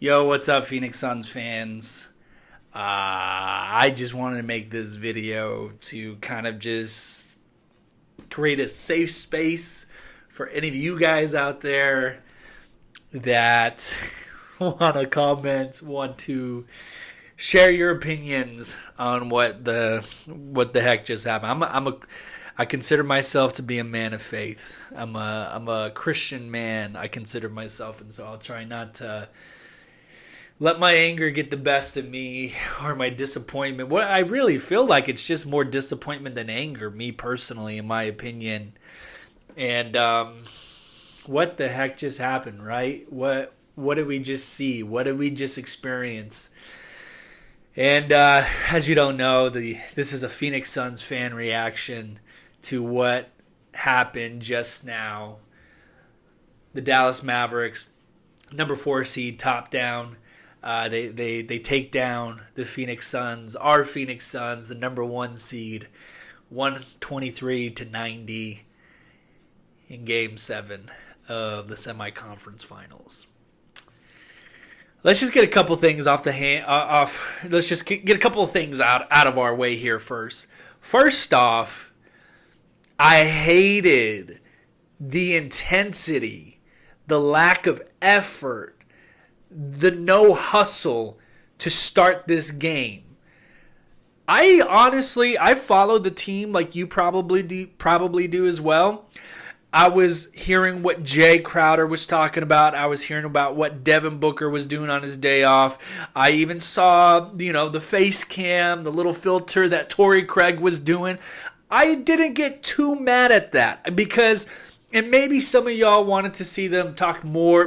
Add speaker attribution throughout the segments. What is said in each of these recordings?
Speaker 1: Yo, what's up, Phoenix Suns fans? I just wanted to make this video to kind of just create a safe space for any of you guys out there that want to comment, want to share your opinions on what the heck just happened. I consider myself to be a man of faith. I'm a Christian man. I consider myself, and so I'll try not to let my anger get the best of me or my disappointment. What I really feel like it's just more disappointment than anger, me personally, in my opinion. And what the heck just happened, right? What did we just see? What did we just experience? And as you don't know, this is a Phoenix Suns fan reaction to what happened just now. The Dallas Mavericks, number 4 seed, top down. They take down the Phoenix Suns, our Phoenix Suns, the number 1 seed, 123-90 in Game 7 of the semi-conference finals. Let's just get a couple things off. Let's just get a couple of things out of our way here first. First off, I hated the intensity, the lack of effort, the no hustle to start this game. I followed the team like you probably do as well. I was hearing what Jay Crowder was talking about. I was hearing about what Devin Booker was doing on his day off. I even saw, the face cam, the little filter that Torrey Craig was doing. I didn't get too mad at that because, and maybe some of y'all wanted to see them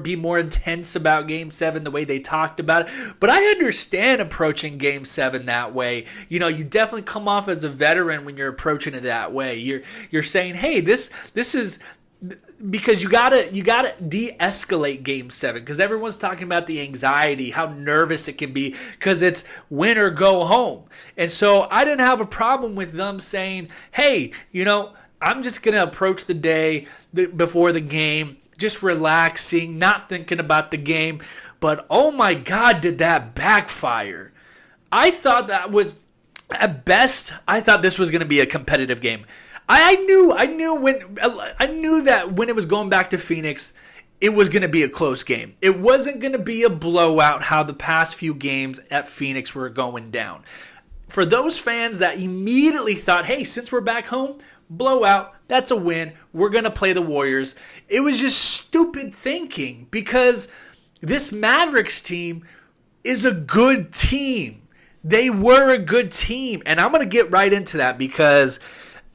Speaker 1: be more intense about Game 7 the way they talked about it. But I understand approaching Game 7 that way. You definitely come off as a veteran when you're approaching it that way. You're saying, hey, this is because you gotta de-escalate Game 7 because everyone's talking about the anxiety, how nervous it can be because it's win or go home. And so I didn't have a problem with them saying, hey, I'm just going to approach the day before the game, just relaxing, not thinking about the game. But oh my God, did that backfire. I thought that was, at best, I thought this was going to be a competitive game. I knew that when it was going back to Phoenix, it was going to be a close game. It wasn't going to be a blowout how the past few games at Phoenix were going down. For those fans that immediately thought, hey, since we're back home, blowout, that's a win, we're going to play the Warriors. It was just stupid thinking because this Mavericks team is a good team. They were a good team. And I'm going to get right into that because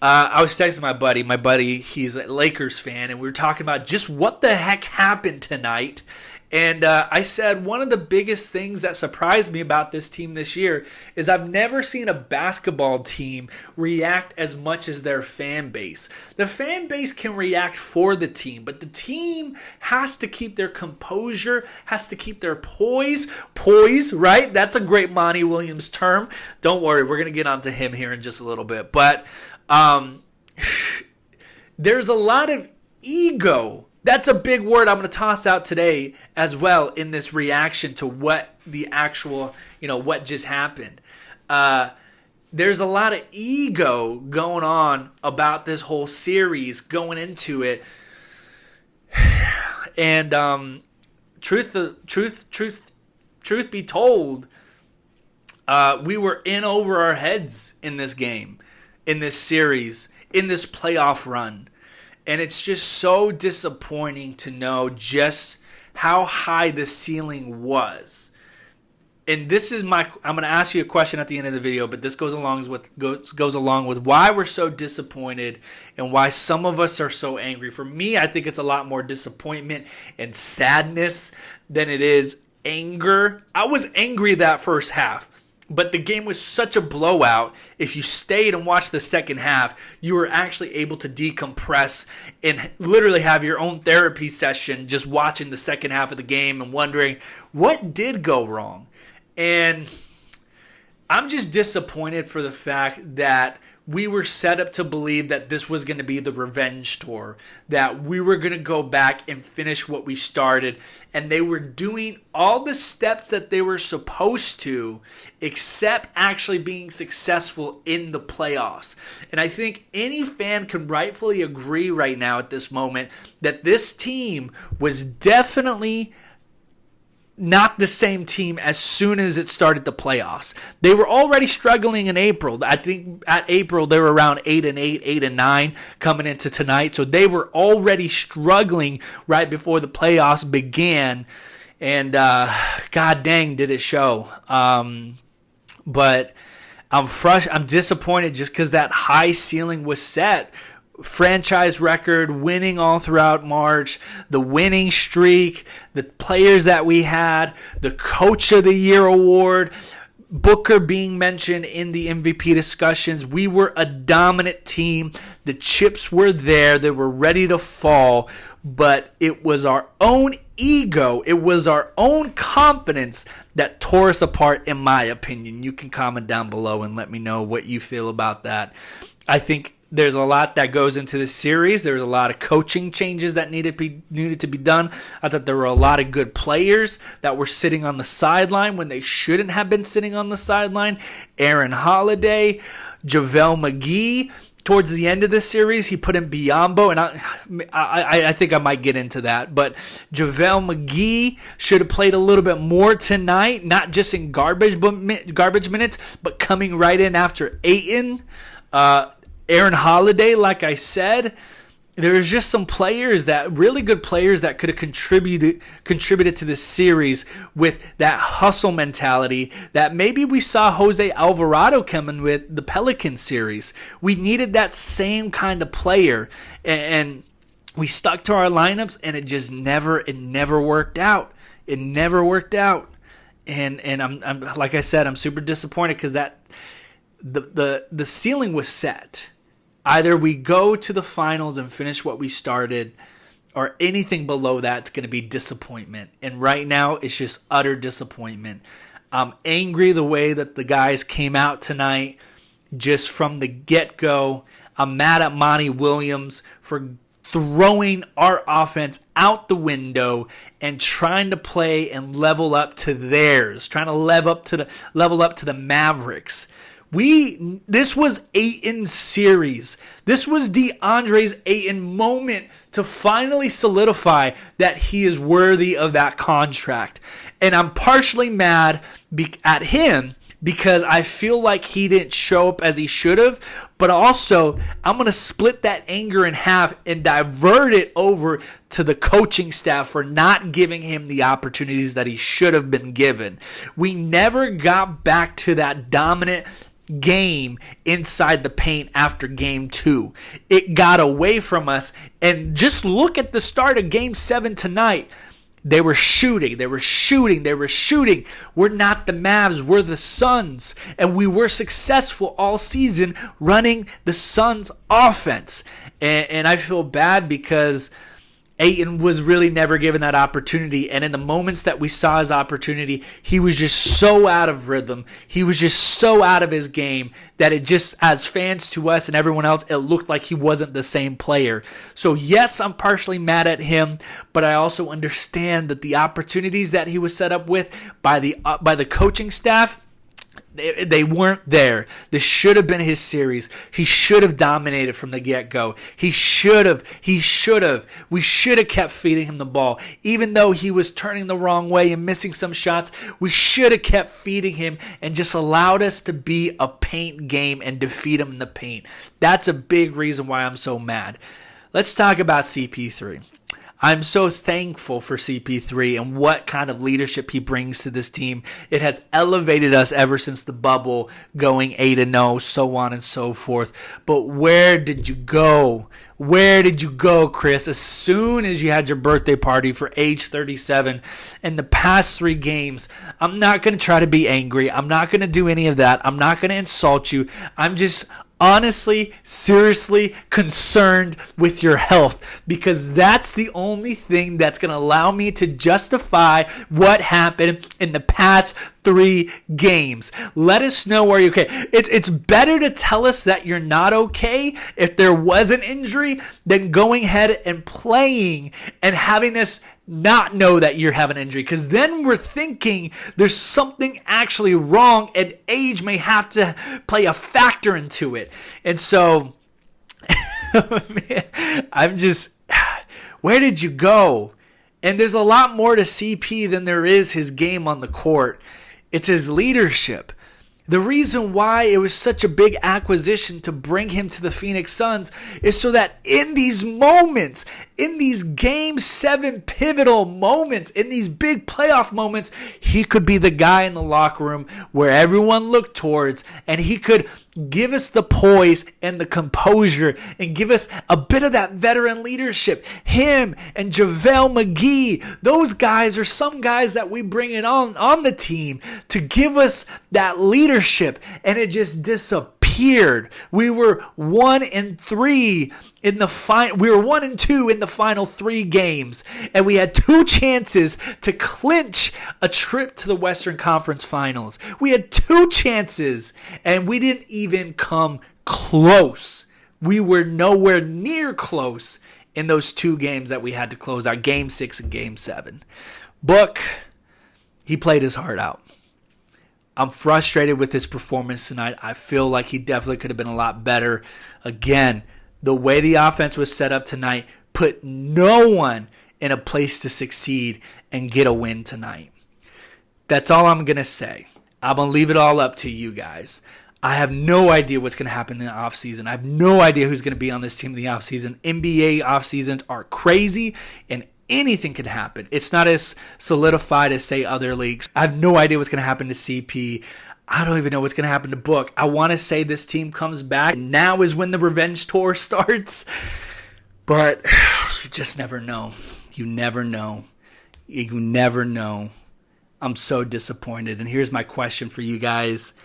Speaker 1: I was texting my buddy, he's a Lakers fan, and we were talking about just what the heck happened tonight. And I said one of the biggest things that surprised me about this team this year is I've never seen a basketball team react as much as their fan base. The fan base can react for the team, but the team has to keep their composure, has to keep their poise, right? That's a great Monty Williams term. Don't worry, we're going to get onto him here in just a little bit. But there's a lot of ego. That's a big word I'm going to toss out today as well in this reaction to what the actual, what just happened. There's a lot of ego going on about this whole series going into it. And truth be told, we were in over our heads in this game, in this series, in this playoff run. And it's just so disappointing to know just how high the ceiling was. And this is I'm going to ask you a question at the end of the video, but this goes along with why we're so disappointed and why some of us are so angry. For me, I think it's a lot more disappointment and sadness than it is anger. I was angry that first half. But the game was such a blowout. If you stayed and watched the second half, you were actually able to decompress and literally have your own therapy session just watching the second half of the game and wondering what did go wrong. And I'm just disappointed for the fact that we were set up to believe that this was going to be the revenge tour, that we were going to go back and finish what we started, and they were doing all the steps that they were supposed to, except actually being successful in the playoffs. And I think any fan can rightfully agree right now at this moment that this team was definitely not the same team as soon as it started the playoffs. They were already struggling in April. I think at April they were around 8-8, 8-9 coming into tonight. So they were already struggling right before the playoffs began. And God dang, did it show. But I'm disappointed just because that high ceiling was set. Franchise record, winning all throughout March, the winning streak, the players that we had, the Coach of the Year award, Booker being mentioned in the MVP discussions. We were a dominant team. The chips were there. They were ready to fall. But it was our own ego, it was our own confidence that tore us apart, in my opinion. You can comment down below and let me know what you feel about that. I think there's a lot that goes into this series. There's a lot of coaching changes that needed to be done. I thought there were a lot of good players that were sitting on the sideline when they shouldn't have been sitting on the sideline. Aaron Holiday, JaVale McGee. Towards the end of the series, he put in Biyombo, and I think I might get into that. But JaVale McGee should have played a little bit more tonight, not just in garbage minutes, but coming right in after Ayton. Aaron Holiday, like I said, there's just some players really good players that could have contributed to this series with that hustle mentality that maybe we saw Jose Alvarado coming with the Pelicans series. We needed that same kind of player, and we stuck to our lineups, and it never worked out. It never worked out, and I'm like I said, I'm super disappointed because that the ceiling was set. Either we go to the finals and finish what we started, or anything below that's going to be disappointment. And right now, it's just utter disappointment. I'm angry the way that the guys came out tonight just from the get-go. I'm mad at Monty Williams for throwing our offense out the window and trying to play and level up to theirs, trying to level up to the Mavericks. This was Ayton's series. This was DeAndre's Ayton moment to finally solidify that he is worthy of that contract. And I'm partially mad at him because I feel like he didn't show up as he should have. But also, I'm going to split that anger in half and divert it over to the coaching staff for not giving him the opportunities that he should have been given. We never got back to that dominant game inside the paint after game 2. It got away from us, and just look at the start of game 7 tonight. They were shooting. We're not the Mavs, we're the Suns, and we were successful all season running the Suns offense. And I feel bad because Ayton was really never given that opportunity, and in the moments that we saw his opportunity, he was just so out of rhythm. He was just so out of his game that it just, as fans to us and everyone else, it looked like he wasn't the same player. So yes, I'm partially mad at him, but I also understand that the opportunities that he was set up with by the coaching staff, they weren't there. This should have been his series. He should have dominated from the get-go. We should have kept feeding him the ball. Even though he was turning the wrong way and missing some shots, we should have kept feeding him and just allowed us to be a paint game and defeat him in the paint. That's a big reason why I'm so mad. Let's talk about CP3. I'm so thankful for CP3 and what kind of leadership he brings to this team. It has elevated us ever since the bubble, going 8-0, so on and so forth. But where did you go? Where did you go, Chris? As soon as you had your birthday party for age 37 in the past 3 games, I'm not going to try to be angry. I'm not going to do any of that. I'm not going to insult you. I'm just honestly, seriously concerned with your health, because that's the only thing that's going to allow me to justify what happened in the past 3 games. Let us know, are you okay? It's better to tell us that you're not okay if there was an injury than going ahead and playing and having us not know that you're having an injury, because then we're thinking there's something actually wrong and age may have to play a factor into it. And so, man, I'm just, where did you go? And there's a lot more to CP than there is his game on the court. It's his leadership. The reason why it was such a big acquisition to bring him to the Phoenix Suns is so that in these moments, in these Game 7 pivotal moments, in these big playoff moments, he could be the guy in the locker room where everyone looked towards, and he could give us the poise and the composure and give us a bit of that veteran leadership. Him and JaVale McGee, those guys are some guys that we bring in on the team to give us that leadership, and it just disappeared. We were 1-3 in the final. We were 1-2 in the final 3 games, and we had 2 chances to clinch a trip to the Western Conference Finals. We had 2 chances, and we didn't even come close. We were nowhere near close in those 2 games that we had to close out, Game 6 and Game 7. Book, he played his heart out. I'm frustrated with his performance tonight. I feel like he definitely could have been a lot better. Again, the way the offense was set up tonight put no one in a place to succeed and get a win tonight. That's all I'm going to say. I'm going to leave it all up to you guys. I have no idea what's going to happen in the offseason. I have no idea who's going to be on this team in the offseason. NBA offseasons are crazy, and anything can happen. It's not as solidified as, say, other leagues. I have no idea what's going to happen to CP. I don't even know what's going to happen to Book. I want to say this team comes back. Now is when the revenge tour starts. But you just never know. You never know. You never know. I'm so disappointed. And here's my question for you guys.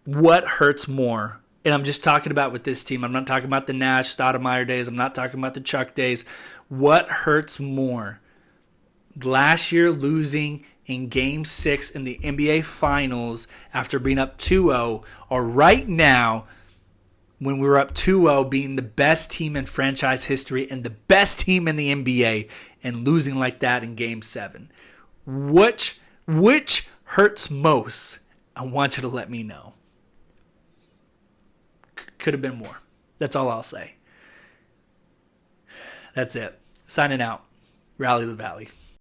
Speaker 1: What hurts more? And I'm just talking about with this team. I'm not talking about the Nash, Stoudemire days. I'm not talking about the Chuck days. What hurts more? Last year losing in Game 6 in the NBA Finals after being up 2-0, or right now when we were up 2-0 being the best team in franchise history and the best team in the NBA and losing like that in Game 7? Which hurts most? I want you to let me know. Could have been more. That's all I'll say. That's it. Signing out. Rally the Valley.